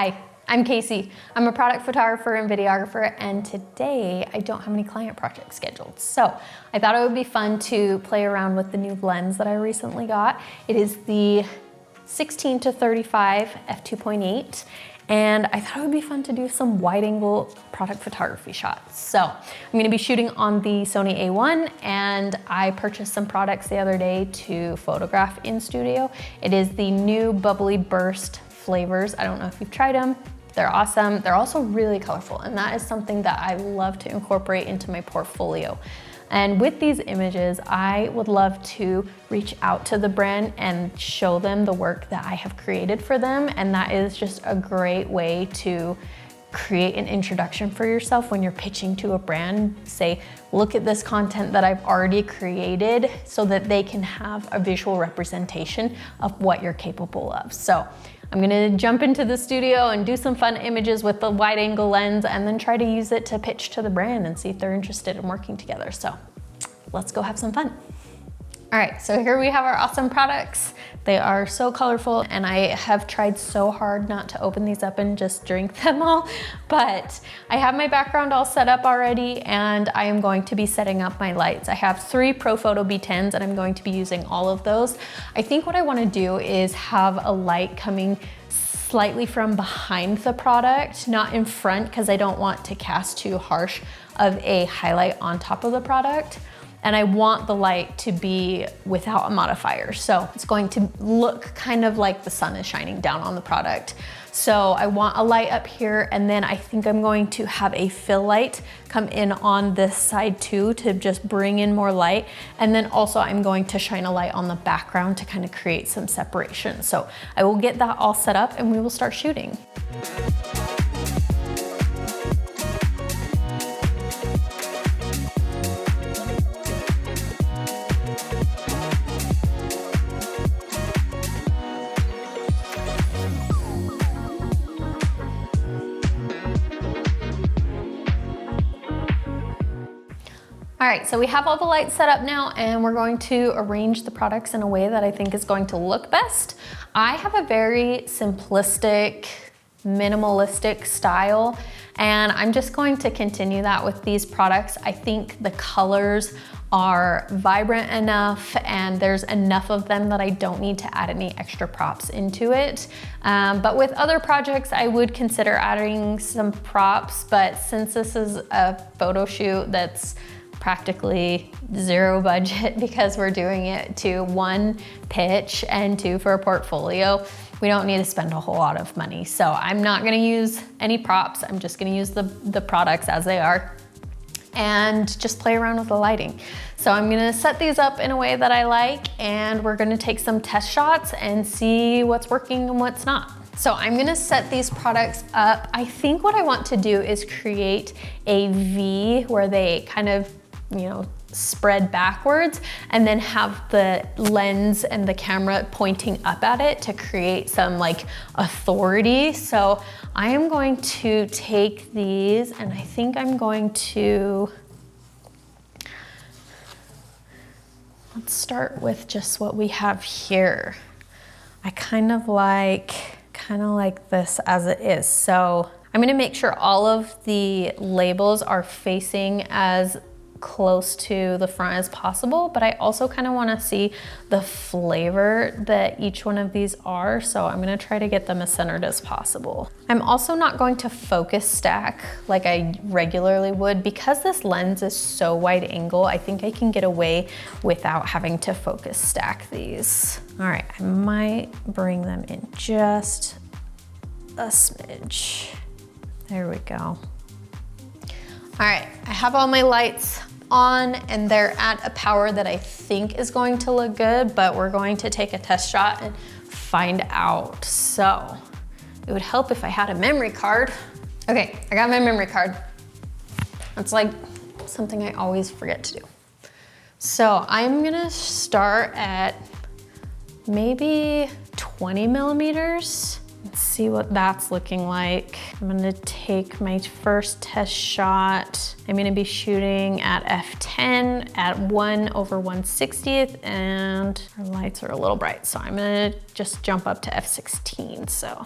Hi, I'm Casey. I'm a product photographer and videographer, and today I don't have any client projects scheduled. So I thought it would be fun to play around with the new lens that I recently got. It is the 16 to 35 f2.8. And I thought it would be fun to do some wide angle product photography shots. So I'm gonna be shooting on the Sony A1, and I purchased some products the other day to photograph in studio. It is the new Bubbly Burst flavors. I don't know if you've tried them. They're awesome. They're also really colorful, and that is something that I love to incorporate into my portfolio. And with these images, I would love to reach out to the brand and show them the work that I have created for them. And that is just a great way to create an introduction for yourself when you're pitching to a brand. Say, look at this content that I've already created, so that they can have a visual representation of what you're capable of. So I'm gonna jump into the studio and do some fun images with the wide angle lens, and then try to use it to pitch to the brand and see if they're interested in working together. So let's go have some fun. All right, so here we have our awesome products. They are so colorful, and I have tried so hard not to open these up and just drink them all, but I have my background all set up already, and I am going to be setting up my lights. I have 3 ProPhoto B10s, and I'm going to be using all of those. I think what I wanna do is have a light coming slightly from behind the product, not in front, because I don't want to cast too harsh of a highlight on top of the product. And I want the light to be without a modifier. So it's going to look kind of like the sun is shining down on the product. So I want a light up here, and then I think I'm going to have a fill light come in on this side too, to just bring in more light. And then also I'm going to shine a light on the background to kind of create some separation. So I will get that all set up and we will start shooting. All right, so we have all the lights set up now, and we're going to arrange the products in a way that I think is going to look best. I have a very simplistic, minimalistic style, and I'm just going to continue that with these products. I think the colors are vibrant enough, and there's enough of them that I don't need to add any extra props into it. But with other projects, I would consider adding some props, but since this is a photo shoot that's practically zero budget, because we're doing it to 1, pitch, and 2, for a portfolio, we don't need to spend a whole lot of money. So I'm not gonna use any props. I'm just gonna use the products as they are and just play around with the lighting. So I'm gonna set these up in a way that I like, and we're gonna take some test shots and see what's working and what's not. So I'm gonna set these products up. I think what I want to do is create a V where they kind of, spread backwards, and then have the lens and the camera pointing up at it to create some authority. So I am going to take these, and I think I'm going to, let's start with just what we have here. I kind of like this as it is. So I'm gonna make sure all of the labels are facing as close to the front as possible, but I also kind of want to see the flavor that each one of these are, so I'm going to try to get them as centered as possible. I'm also not going to focus stack like I regularly would, because this lens is so wide angle. I think I can get away without having to focus stack these. All right, I might bring them in just a smidge. There we go. All right, I have all my lights on, and they're at a power that I think is going to look good, but we're going to take a test shot and find out. So it would help if I had a memory card. Okay, I got my memory card. That's like something I always forget to do. So I'm gonna start at maybe 20 millimeters. Let's see what that's looking like. I'm gonna take my first test shot. I'm gonna be shooting at f10 at 1/160th, and our lights are a little bright, so I'm gonna just jump up to f16. So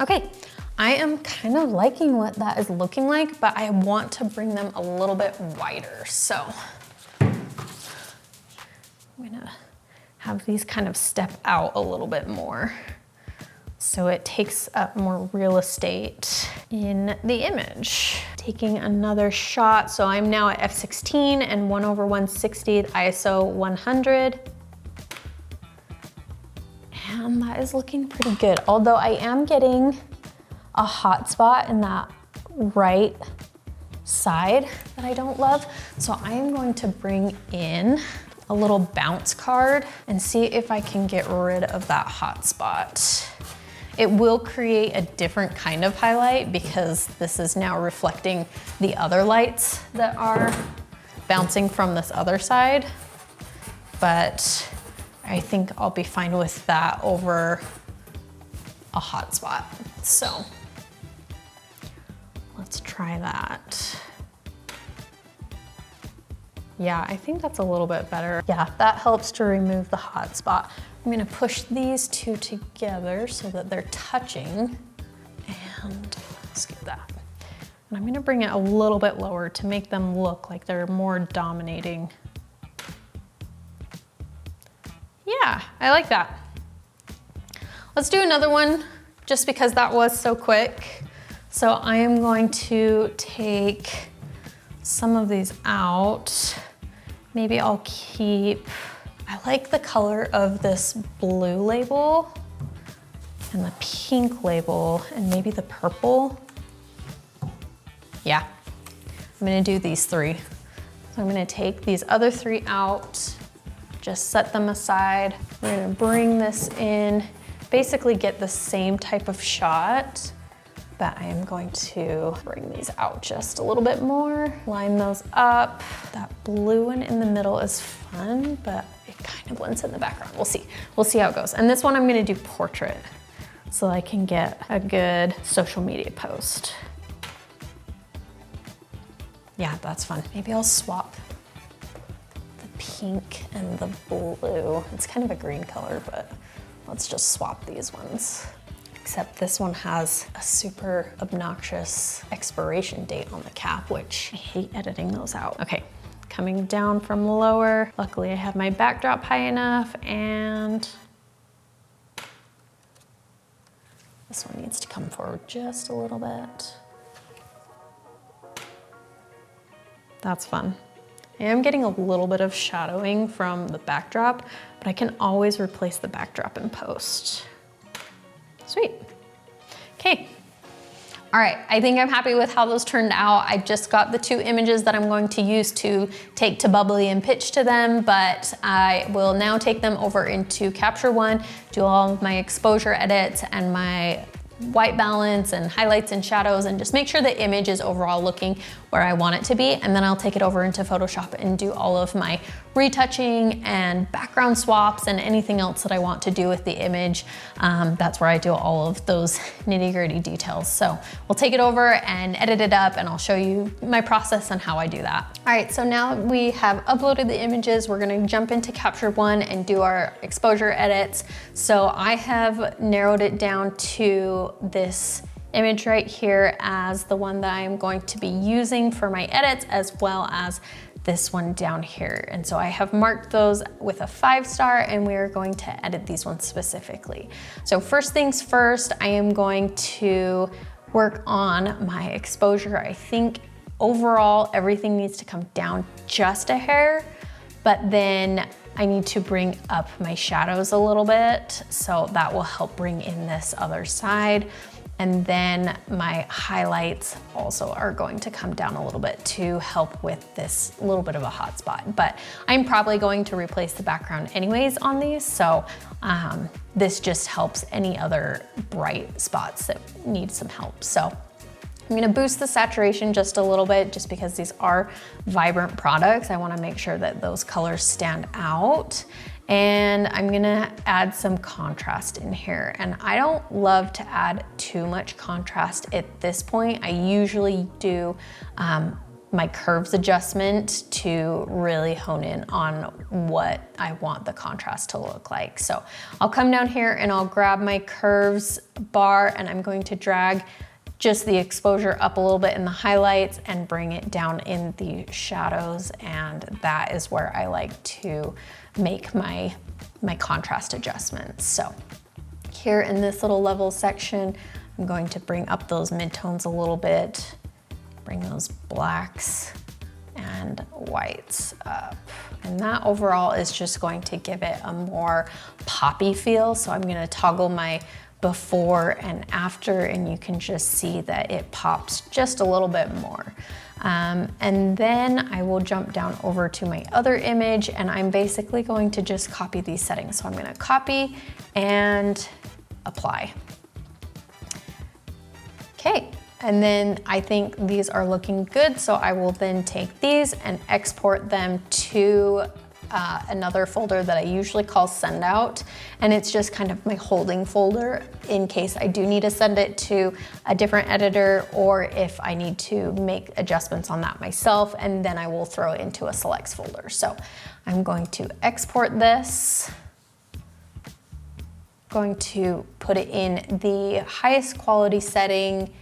Okay, I am kind of liking what that is looking like, but I want to bring them a little bit wider. So I'm gonna have these kind of step out a little bit more, so it takes up more real estate in the image. Taking another shot, so I'm now at f16 and 1/160 ISO 100. And that is looking pretty good. Although I am getting a hot spot in that right side that I don't love. So I am going to bring in a little bounce card and see if I can get rid of that hot spot. It will create a different kind of highlight because this is now reflecting the other lights that are bouncing from this other side. But I think I'll be fine with that over a hot spot. So let's try that. Yeah, I think that's a little bit better. Yeah, that helps to remove the hot spot. I'm gonna push these two together so that they're touching, and skip that. And I'm gonna bring it a little bit lower to make them look like they're more dominating. Yeah, I like that. Let's do another one just because that was so quick. So I am going to take some of these out. Maybe I'll keep, I like the color of this blue label and the pink label and maybe the purple. Yeah, I'm gonna do these three. So I'm gonna take these other three out, just set them aside. We're gonna bring this in, basically get the same type of shot, but I am going to bring these out just a little bit more, line those up. That blue one in the middle is fun, but it kind of blends in the background. We'll see how it goes. And this one I'm gonna do portrait so I can get a good social media post. Yeah, that's fun. Maybe I'll swap pink and the blue. It's kind of a green color, but let's just swap these ones. Except this one has a super obnoxious expiration date on the cap, which I hate editing those out. Okay, coming down from lower. Luckily I have my backdrop high enough, and this one needs to come forward just a little bit. That's fun. I am getting a little bit of shadowing from the backdrop, but I can always replace the backdrop in post. Sweet. Okay. All right, I think I'm happy with how those turned out. I just got the two images that I'm going to use to take to Bubbly and pitch to them, but I will now take them over into Capture One, do all of my exposure edits and my white balance and highlights and shadows, and just make sure the image is overall looking where I want it to be. And then I'll take it over into Photoshop and do all of my retouching and background swaps and anything else that I want to do with the image. That's where I do all of those nitty-gritty details. So we'll take it over and edit it up, and I'll show you my process and how I do that. All right, so now we have uploaded the images, we're gonna jump into Capture One and do our exposure edits. So I have narrowed it down to this image right here as the one that I am going to be using for my edits, as well as this one down here. And so I have marked those with a 5-star, and we are going to edit these ones specifically. So first things first, I am going to work on my exposure. I think overall everything needs to come down just a hair, but then I need to bring up my shadows a little bit, so that will help bring in this other side. And then my highlights also are going to come down a little bit to help with this little bit of a hot spot. But I'm probably going to replace the background anyways on these, so this just helps any other bright spots that need some help. So I'm gonna boost the saturation just a little bit, just because these are vibrant products. I wanna make sure that those colors stand out. And I'm gonna add some contrast in here. And I don't love to add too much contrast at this point. I usually do my curves adjustment to really hone in on what I want the contrast to look like. So I'll come down here and I'll grab my curves bar and I'm going to drag just the exposure up a little bit in the highlights and bring it down in the shadows. And that is where I like to make my contrast adjustments. So here in this little level section, I'm going to bring up those midtones a little bit, bring those blacks and whites up. And that overall is just going to give it a more poppy feel. So I'm gonna toggle my before and after, and you can just see that it pops just a little bit more. And then I will jump down over to my other image, and I'm basically going to just copy these settings. So I'm gonna copy and apply. Okay, and then I think these are looking good, so I will then take these and export them to another folder that I usually call send out. And it's just kind of my holding folder in case I do need to send it to a different editor, or if I need to make adjustments on that myself, and then I will throw it into a selects folder. So I'm going to export this, going to put it in the highest quality setting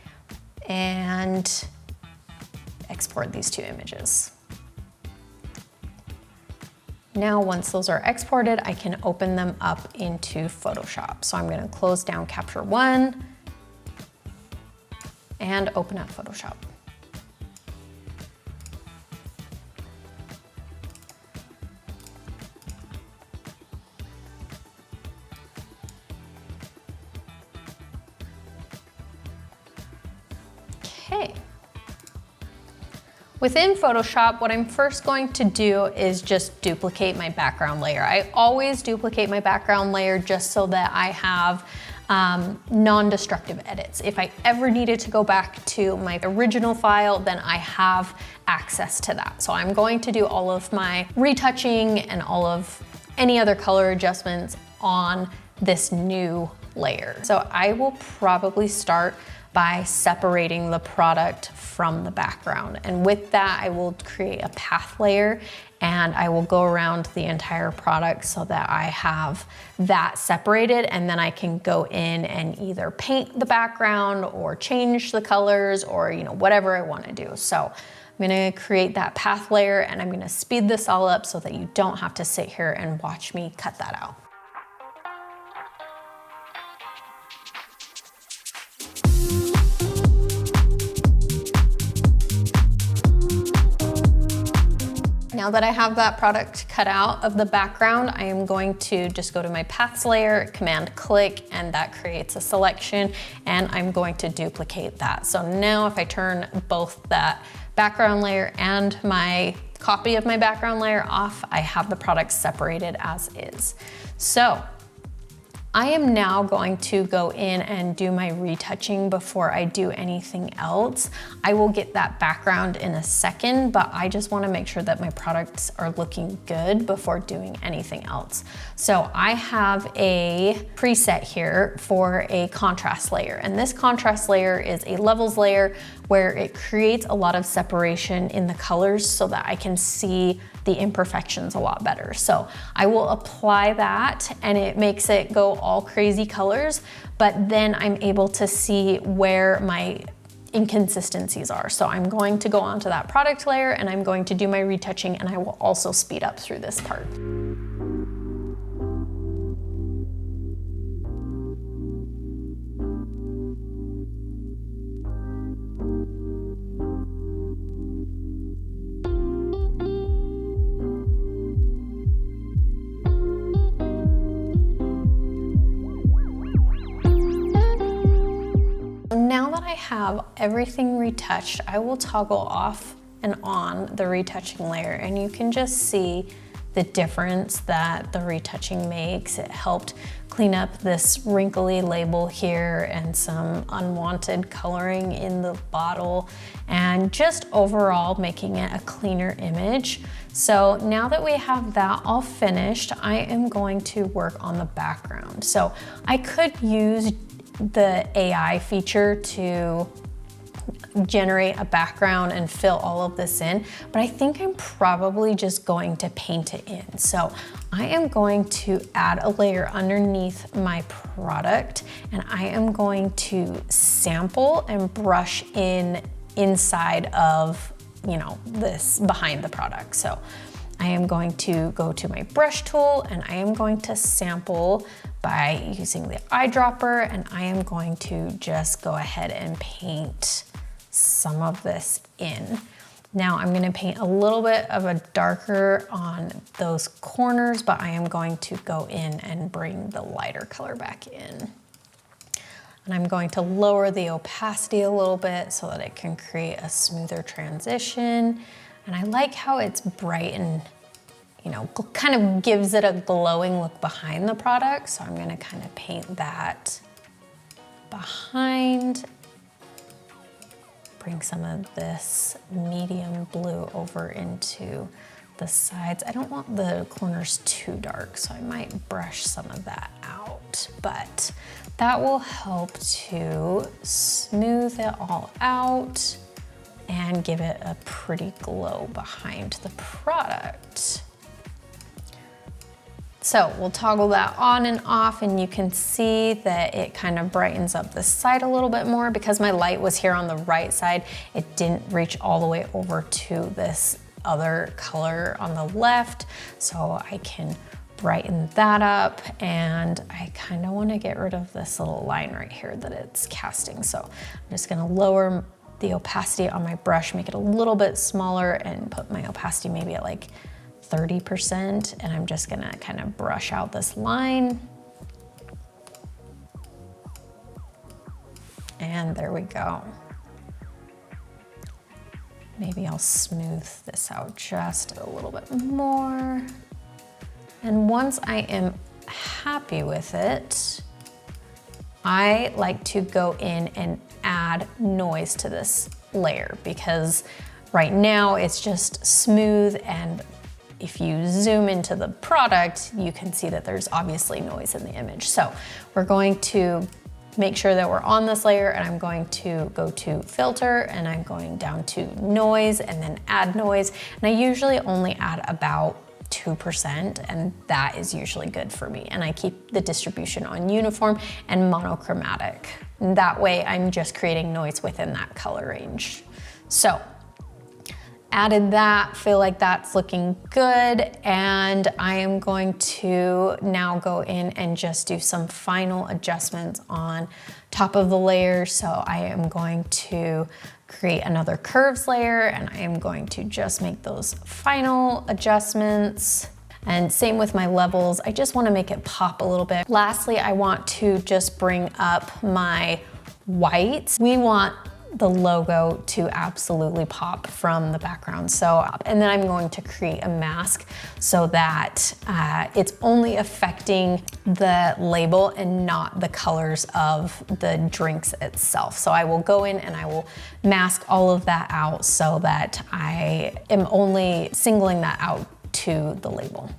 and export these two images. Now, once those are exported, I can open them up into Photoshop. So I'm gonna close down Capture One and open up Photoshop. Okay. Within Photoshop, what I'm first going to do is just duplicate my background layer. I always duplicate my background layer just so that I have non-destructive edits. If I ever needed to go back to my original file, then I have access to that. So I'm going to do all of my retouching and all of any other color adjustments on this new layer. So I will probably start by separating the product from the background. And with that, I will create a path layer and I will go around the entire product so that I have that separated, and then I can go in and either paint the background or change the colors or whatever I wanna do. So I'm gonna create that path layer and I'm gonna speed this all up so that you don't have to sit here and watch me cut that out. Now that I have that product cut out of the background, I am going to just go to my paths layer, command click, and that creates a selection, and I'm going to duplicate that. So now if I turn both that background layer and my copy of my background layer off, I have the product separated as is. So I am now going to go in and do my retouching before I do anything else. I will get that background in a second, but I just wanna make sure that my products are looking good before doing anything else. So I have a preset here for a contrast layer, and this contrast layer is a levels layer where it creates a lot of separation in the colors so that I can see the imperfections a lot better. So I will apply that and it makes it go all crazy colors, but then I'm able to see where my inconsistencies are. So I'm going to go onto that product layer and I'm going to do my retouching, and I will also speed up through this part. Now that I have everything retouched, I will toggle off and on the retouching layer, and you can just see the difference that the retouching makes. It helped clean up this wrinkly label here and some unwanted coloring in the bottle, and just overall making it a cleaner image. So now that we have that all finished, I am going to work on the background. So I could use the AI feature to generate a background and fill all of this in, but I think I'm probably just going to paint it in. So I am going to add a layer underneath my product, and I am going to sample and brush in inside of, you know, this behind the product. So I am going to go to my brush tool and I am going to sample by using the eyedropper, and I am going to just go ahead and paint some of this in. Now I'm gonna paint a little bit of a darker on those corners, but I am going to go in and bring the lighter color back in. And I'm going to lower the opacity a little bit so that it can create a smoother transition. And I like how it's bright and, you know, kind of gives it a glowing look behind the product. So I'm gonna kind of paint that behind. Bring some of this medium blue over into the sides. I don't want the corners too dark, so I might brush some of that out, but that will help to smooth it all out and give it a pretty glow behind the product. So we'll toggle that on and off, and you can see that it kind of brightens up the side a little bit more. Because my light was here on the right side, it didn't reach all the way over to this other color on the left. So I can brighten that up, and I kind of want to get rid of this little line right here that it's casting. So I'm just going to lower the opacity on my brush, make it a little bit smaller, and put my opacity maybe at like 30%, and I'm just gonna kind of brush out this line. And there we go. Maybe I'll smooth this out just a little bit more. And once I am happy with it, I like to go in and add noise to this layer, because right now it's just smooth, and if you zoom into the product, you can see that there's obviously noise in the image. So we're going to make sure that we're on this layer, and I'm going to go to filter, and I'm going down to noise and then add noise. And I usually only add about 2%, and that is usually good for me. And I keep the distribution on uniform and monochromatic. And that way I'm just creating noise within that color range. So added that, feel like that's looking good, and I am going to now go in and just do some final adjustments on top of the layer. So I am going to create another curves layer, and I am going to just make those final adjustments. And same with my levels, I just want to make it pop a little bit. Lastly, I want to just bring up my whites. We want the logo to absolutely pop from the background. So, and then I'm going to create a mask so that it's only affecting the label and not the colors of the drinks itself. So I will go in and I will mask all of that out so that I am only singling that out to the label.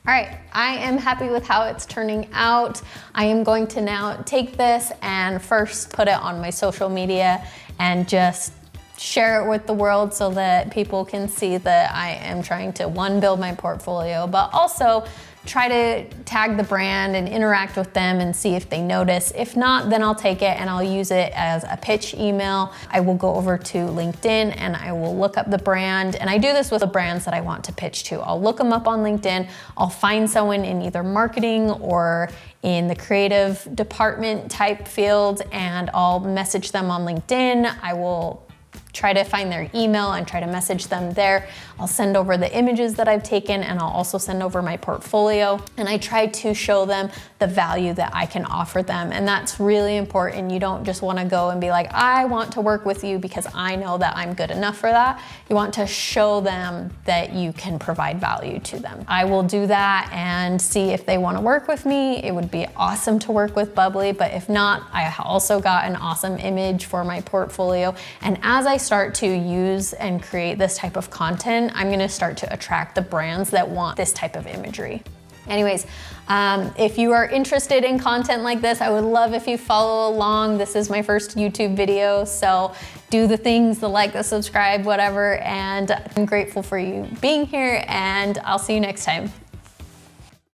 All right, I am happy with how it's turning out. I am going to now take this and first put it on my social media and just share it with the world so that people can see that I am trying to, one, build my portfolio, but also try to tag the brand and interact with them and see if they notice. If not, then I'll take it and I'll use it as a pitch email. I will go over to LinkedIn and I will look up the brand. And I do this with the brands that I want to pitch to. I'll look them up on LinkedIn. I'll find someone in either marketing or in the creative department type field, and I'll message them on LinkedIn. I will try to find their email and try to message them there. I'll send over the images that I've taken, and I'll also send over my portfolio. And I try to show them the value that I can offer them. And that's really important. You don't just want to go and be like, I want to work with you because I know that I'm good enough for that. You want to show them that you can provide value to them. I will do that and see if they want to work with me. It would be awesome to work with Bubbly, but if not, I also got an awesome image for my portfolio. And as I start to use and create this type of content, I'm gonna start to attract the brands that want this type of imagery. Anyways, if you are interested in content like this, I would love if you follow along. This is my first YouTube video, so do the things, the like, the subscribe, whatever, and I'm grateful for you being here, and I'll see you next time.